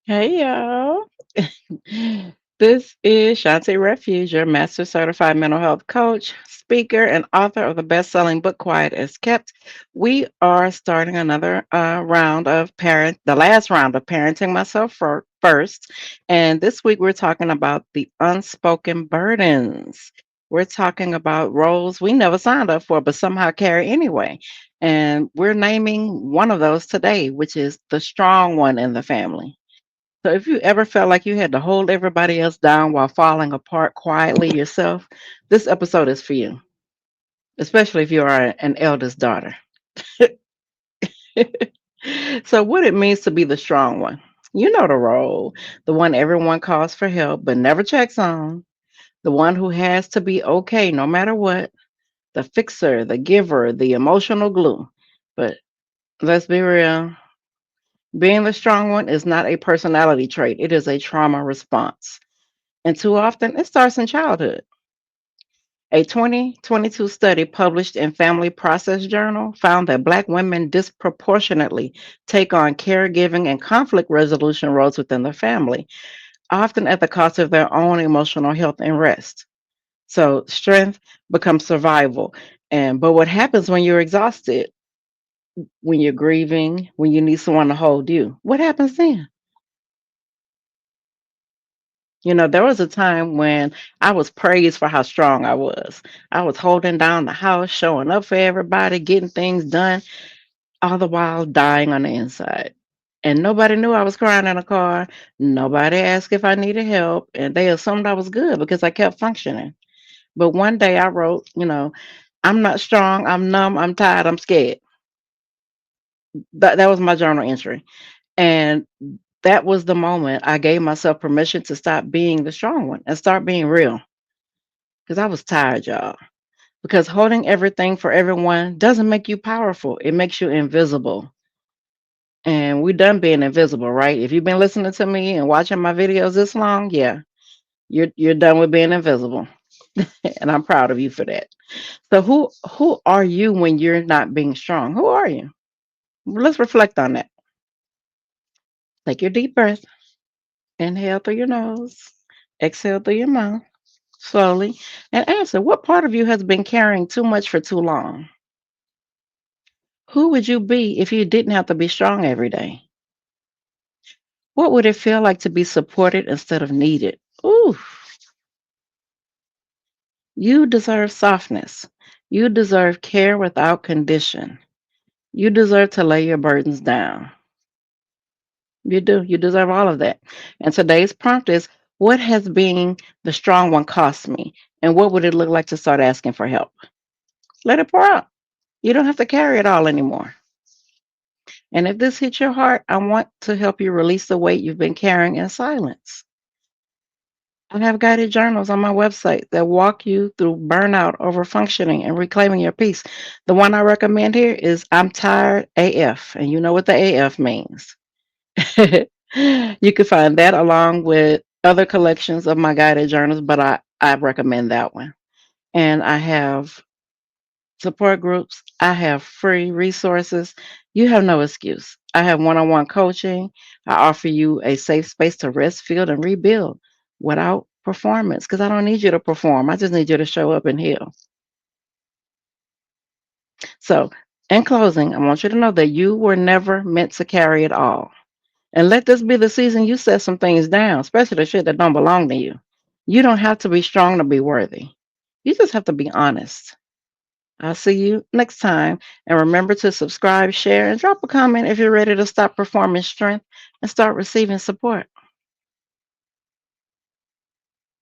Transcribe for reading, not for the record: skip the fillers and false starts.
Hey y'all. This is Shawnti Refuge, your master certified mental health coach, speaker, and author of the best selling book Quiet as Kept. We are starting another round of the last round of parenting myself first. And this week we're talking about the unspoken burdens. We're talking about roles we never signed up for, but somehow carry anyway. And we're naming one of those today, which is the strong one in the family. So if you ever felt like you had to hold everybody else down while falling apart quietly yourself, this episode is for you, especially if you are an eldest daughter. So what it means to be the strong one. You know the role, the one everyone calls for help but never checks on, the one who has to be okay no matter what, the fixer, the giver, the emotional glue. But let's be real, being the strong one is not a personality trait, it is a trauma response. And too often, it starts in childhood. A 2022 study published in Family Process Journal found that Black women disproportionately take on caregiving and conflict resolution roles within the family, often at the cost of their own emotional health and rest. So, strength becomes survival. But what happens when you're exhausted, when you're grieving, when you need someone to hold you? What happens then? There was a time when I was praised for how strong I was. I was holding down the house, showing up for everybody, getting things done, all the while dying on the inside. And nobody knew I was crying in a car. Nobody asked if I needed help. And they assumed I was good because I kept functioning. But one day I wrote, I'm not strong, I'm numb, I'm tired, I'm scared. That was my journal entry. And that was the moment I gave myself permission to stop being the strong one and start being real. Because I was tired, y'all. Because holding everything for everyone doesn't make you powerful. It makes you invisible. And we done being invisible, right? If you've been listening to me and watching my videos this long, yeah, you're done with being invisible. And I'm proud of you for that. So who are you when you're not being strong? Who are you? Let's reflect on that. Take your deep breath. Inhale through your nose. Exhale through your mouth slowly. And answer, what part of you has been carrying too much for too long? Who would you be if you didn't have to be strong every day? What would it feel like to be supported instead of needed? Ooh, you deserve softness. You deserve care without condition. You deserve to lay your burdens down. You do. You deserve all of that. And today's prompt is, what has being the strong one cost me? And what would it look like to start asking for help? Let it pour out. You don't have to carry it all anymore. And if this hits your heart, I want to help you release the weight you've been carrying in silence. I have guided journals on my website that walk you through burnout, overfunctioning, and reclaiming your peace. The one I recommend here is I'm Tired AF, and you know what the AF means. You can find that along with other collections of my guided journals, but I recommend that one. And I have support groups. I have free resources. You have no excuse. I have one on one coaching. I offer you a safe space to rest, feel, and rebuild without performance because I don't need you to perform. I just need you to show up and heal. So, in closing, I want you to know that you were never meant to carry it all. And let this be the season you set some things down, especially the shit that don't belong to you. You don't have to be strong to be worthy. You just have to be honest. I'll see you next time. And remember to subscribe, share, and drop a comment if you're ready to stop performing strength and start receiving support.